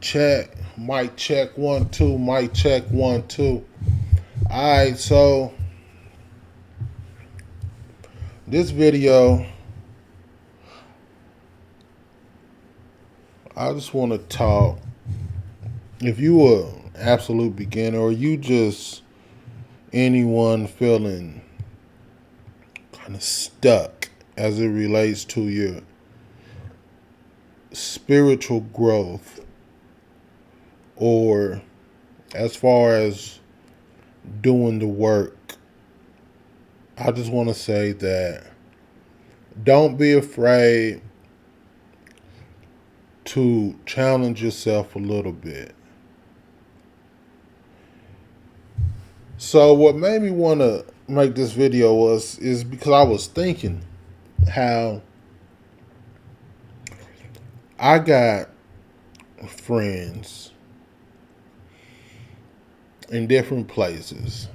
Check. Mic check 1 2. Mic check 1 2. Alright, so this video, I just want to talk. If you are an absolute beginner or you just anyone feeling kind of stuck as it relates to your spiritual growth or as far as doing the work, I just want to say that don't be afraid to challenge yourself a little bit. So what made me want to make this video is because I was thinking how I got friends in different places.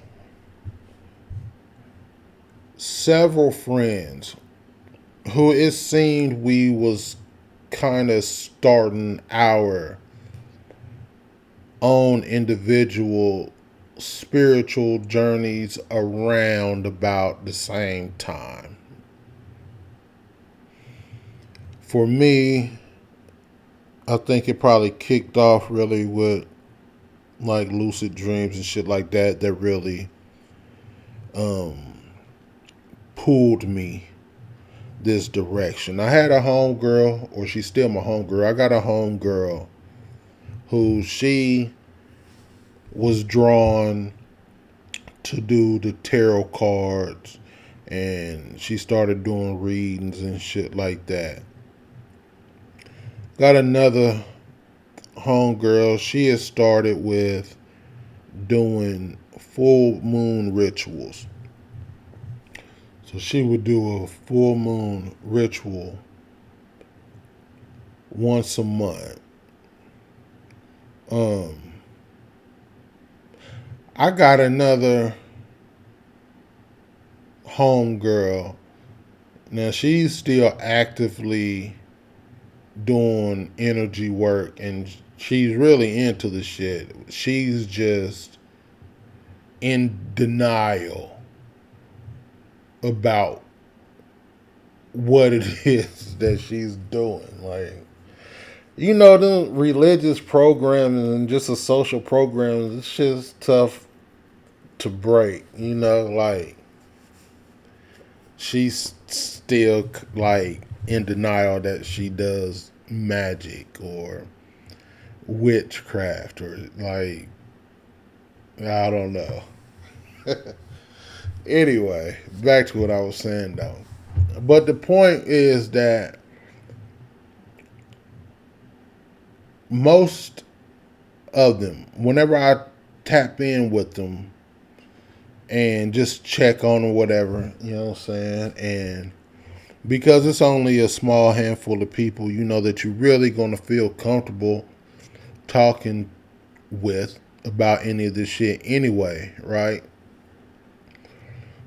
Several friends who it seemed we was kind of starting our own individual spiritual journeys around about the same time. For me, I think it probably kicked off really with like lucid dreams and shit like that that really um, pulled me this direction. I had a homegirl, or she's still my homegirl. I got a homegirl who she was drawn to do the tarot cards and she started doing readings and shit like that. Got another homegirl, she has started with doing full moon rituals. So she would do a full moon ritual once a month. Um, I got another homegirl. Now she's still actively doing energy work and she's really into the shit. She's just in denial about what it is that she's doing. Like, you know, the religious programs and just the social programs, it's just tough to break. You know, like she's still like in denial that she does magic or witchcraft or like I don't know. Anyway, back to what I was saying though. But the point is that most of them, whenever I tap in with them and just check on or whatever, you know what I'm saying? And because it's only a small handful of people, you know that you're really going to feel comfortable talking with about any of this shit anyway, right?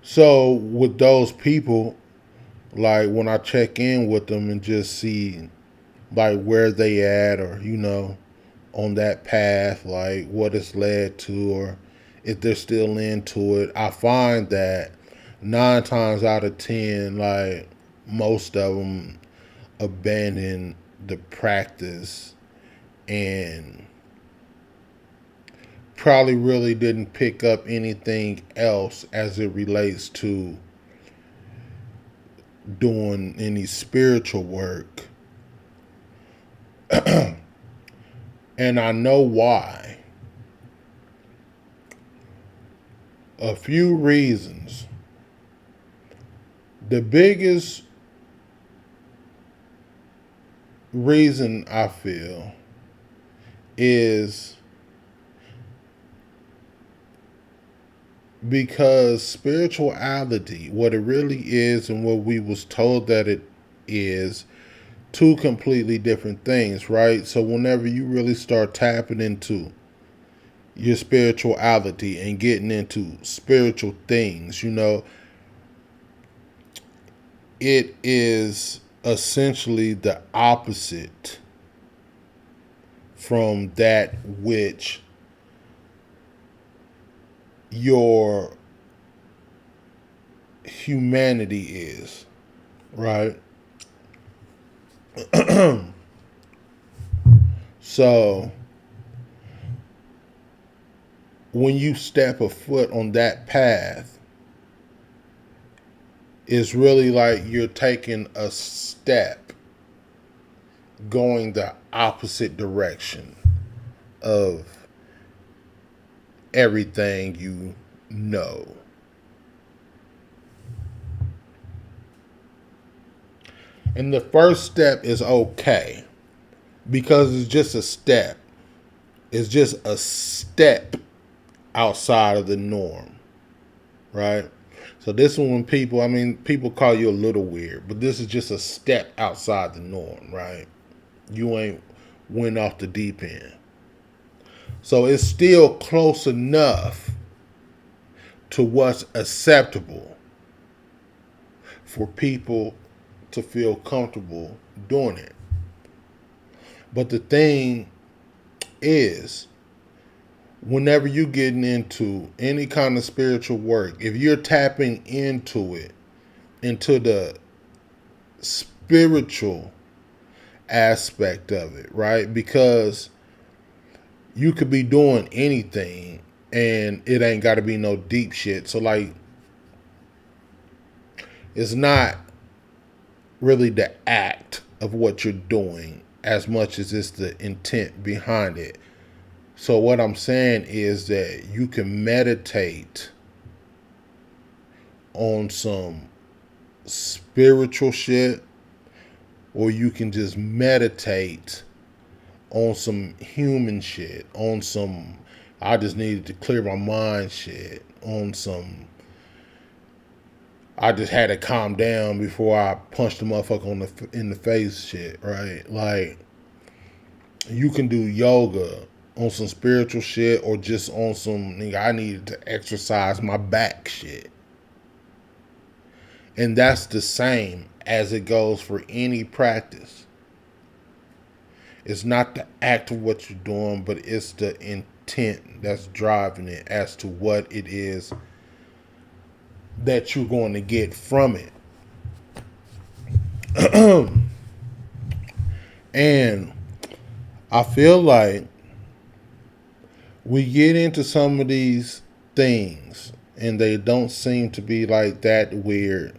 So with those people, like when I check in with them and just see like where they at or you know on that path, like what it's led to or if they're still into it, I find that 9 times out of 10, like most of them abandon the practice and probably really didn't pick up anything else as it relates to doing any spiritual work. And I know why. A few reasons. The biggest reason I feel is because spirituality, what it really is and what we was told that it is, two completely different things, right? So whenever you really start tapping into your spirituality and getting into spiritual things, you know, it is essentially the opposite from that which your humanity is, right? So when you step a foot on that path, it's really like you're taking a step going the opposite direction of everything you know. And the first step is okay because it's just a step. It's just a step outside of the norm, right? So this one, when people, I mean, people call you a little weird, but this is just a step outside the norm, right? You ain't went off the deep end. So it's still close enough to what's acceptable for people to feel comfortable doing it. But the thing is, whenever you're getting into any kind of spiritual work, if you're tapping into it, into the spiritual aspect of it, right? Because you could be doing anything and it ain't got to be no deep shit. So, like, it's not really the act of what you're doing as much as it's the intent behind it. So, what I'm saying is that you can meditate on some spiritual shit, or you can just meditate on some human shit, on some I just needed to clear my mind shit, on some I just had to calm down before I punched the motherfucker in the face shit, right? Like, you can do yoga on some spiritual shit or just on some nigga I needed to exercise my back shit. And that's the same as it goes for any practice. It's not the act of what you're doing, but it's the intent that's driving it as to what it is that you're going to get from it. And I feel like we get into some of these things and they don't seem to be like that weird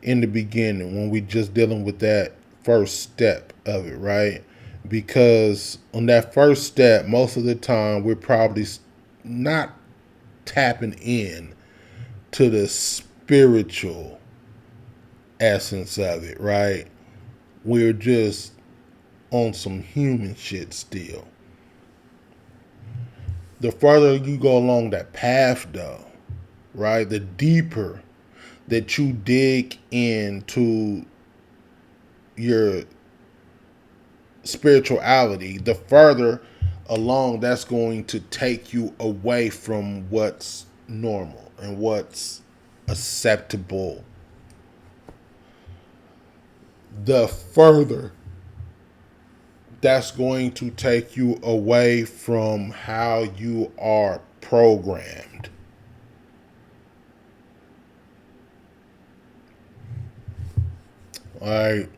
in the beginning when we just dealing with that first step of it, right? Because on that first step, most of the time we're probably not tapping in to the spiritual essence of it, right? We're just on some human shit still. The further you go along that path, though, right, the deeper that you dig into your spirituality, the further along that's going to take you away from what's normal and what's acceptable. The further that's going to take you away from how you are programmed. Like,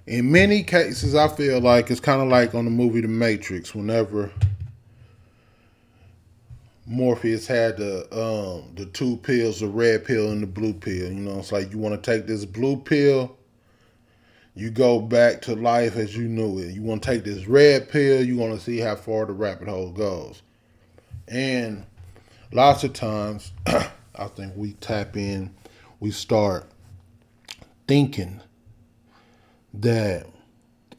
in many cases, I feel like it's kind of like on the movie The Matrix. Whenever Morpheus had the two pills, the red pill and the blue pill, you know, it's like you want to take this blue pill, you go back to life as you knew it. You want to take this red pill, you want to see how far the rabbit hole goes. And lots of times, I think we tap in, we start thinking that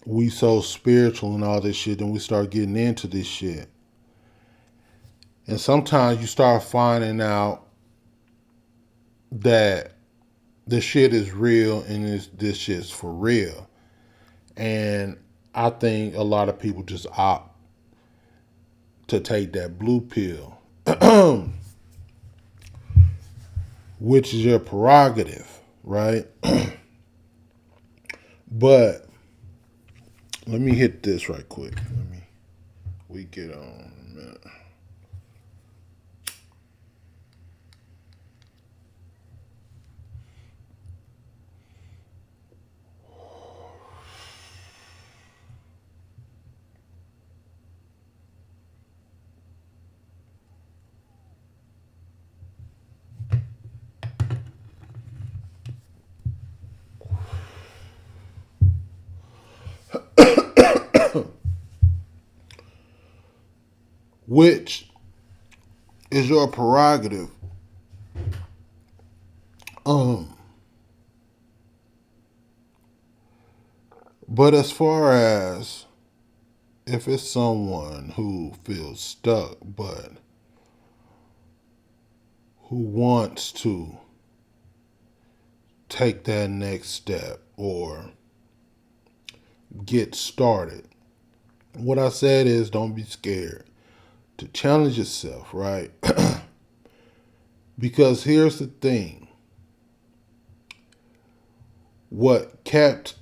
we so spiritual and all this shit, and we start getting into this shit. And sometimes you start finding out that this shit is real and this shit's for real. And I think a lot of people just opt to take that blue pill, which is your prerogative, right? But Let me hit this right quick. We get on in a minute. Which is your prerogative. Um, but as far as if it's someone who feels stuck but who wants to take that next step or get started, what I said is don't be scared to challenge yourself, right? Because here's the thing, what kept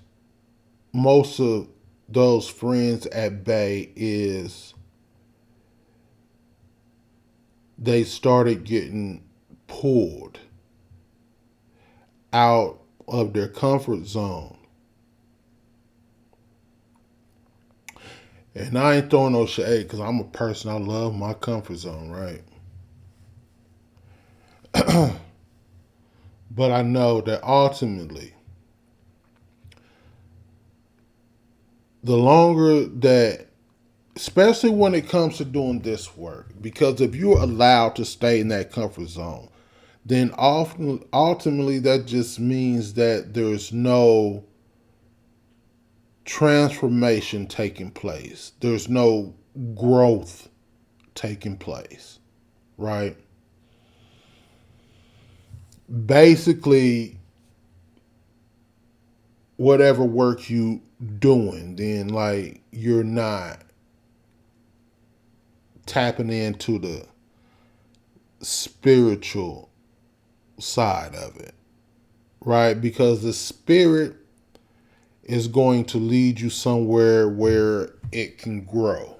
most of those friends at bay is they started getting pulled out of their comfort zone. And I ain't throwing no shade because I'm a person, I love my comfort zone, right? But I know that ultimately, the longer that, especially when it comes to doing this work, because if you're allowed to stay in that comfort zone, then often ultimately that just means that there's no transformation taking place. There's no growth taking place, right? Basically, whatever work you doing, then like you're not tapping into the spiritual side of it, right? Because the spirit is going to lead you somewhere where it can grow.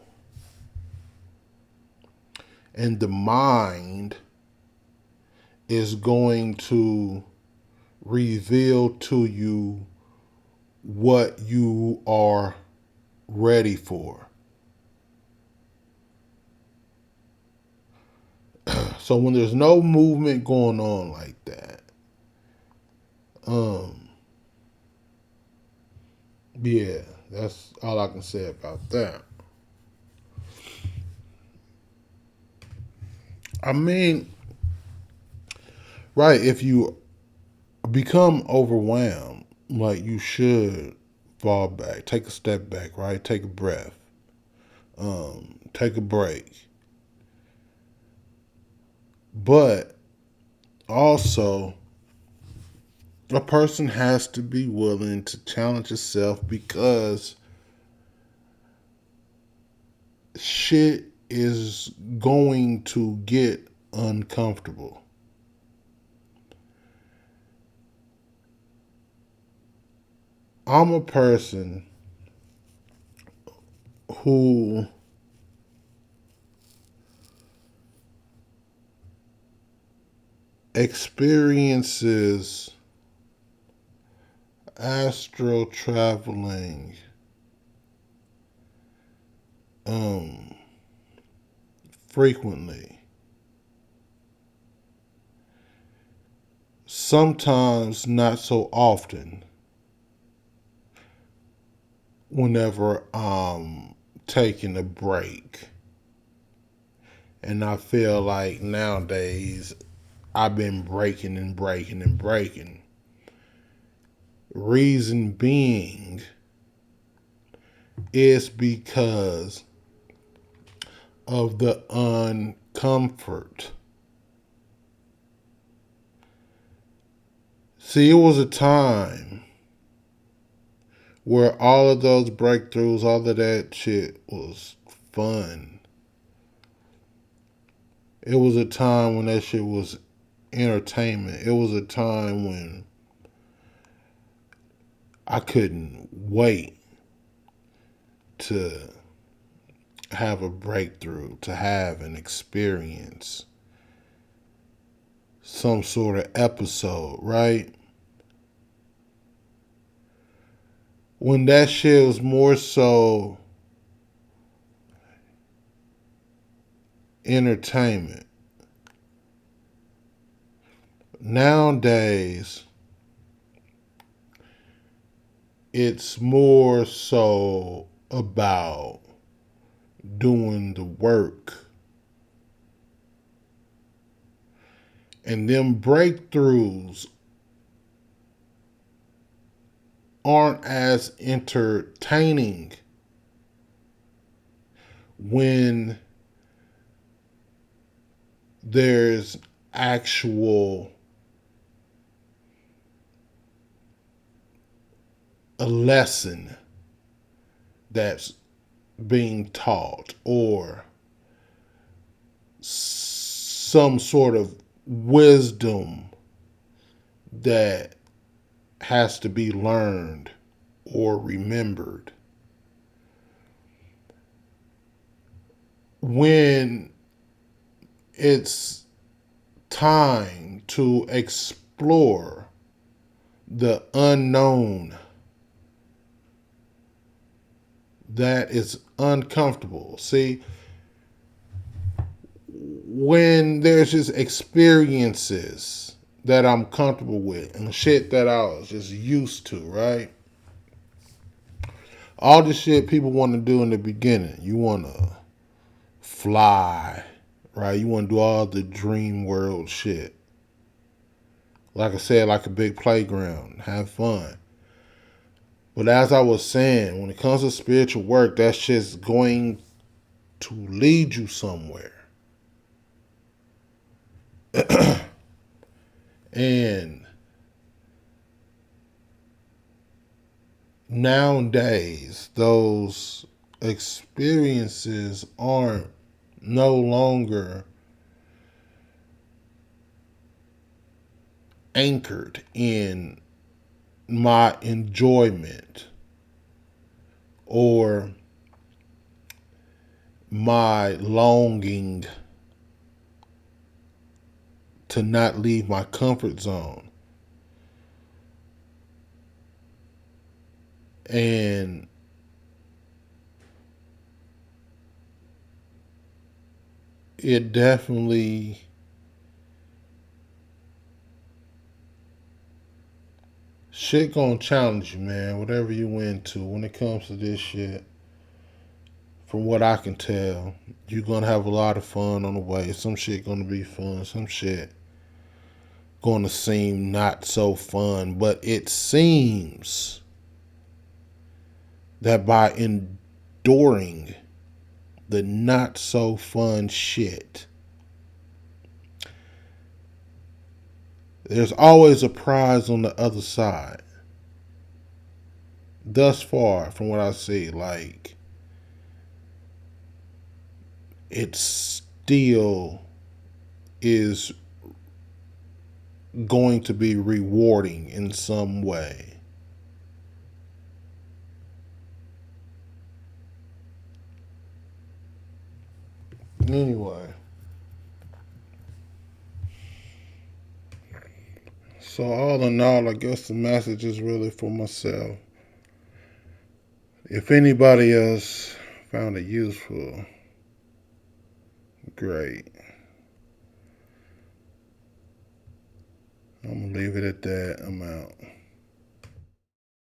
And the mind is going to reveal to you what you are ready for. So when there's no movement going on like that, yeah, that's all I can say about that. I mean, right, if you become overwhelmed, like you should fall back, take a step back, right? Take a breath, take a break. But also, a person has to be willing to challenge itself because shit is going to get uncomfortable. I'm a person who experiences astral traveling um, frequently. Sometimes not so often whenever I'm taking a break. And I feel like nowadays I've been breaking and breaking and breaking. Reason being is because of the uncomfort. See, it was a time where all of those breakthroughs, all of that shit was fun. It was a time when that shit was entertainment. It was a time when I couldn't wait to have a breakthrough, to have an experience, some sort of episode, right? When that shit was more so entertainment. Nowadays, it's more so about doing the work. And them breakthroughs aren't as entertaining when there's actual a lesson that's being taught or some sort of wisdom that has to be learned or remembered. When it's time to explore the unknown, that is uncomfortable. See, when there's just experiences that I'm comfortable with and shit that I was just used to, right? All the shit people want to do in the beginning. You want to fly, right? You want to do all the dream world shit. Like I said, like a big playground, have fun. But as I was saying, when it comes to spiritual work, that shit's going to lead you somewhere. And nowadays, those experiences aren't no longer anchored in my enjoyment or my longing to not leave my comfort zone. And it definitely shit gonna challenge you, man. Whatever you into when it comes to this shit. From what I can tell, you're gonna have a lot of fun on the way. Some shit gonna be fun. Some shit gonna seem not so fun. But it seems that by enduring the not so fun shit, there's always a prize on the other side. Thus far, from what I see, like, it still is going to be rewarding in some way. Anyway, so all in all, I guess the message is really for myself. If anybody else found it useful, great. I'm gonna leave it at that. I'm out.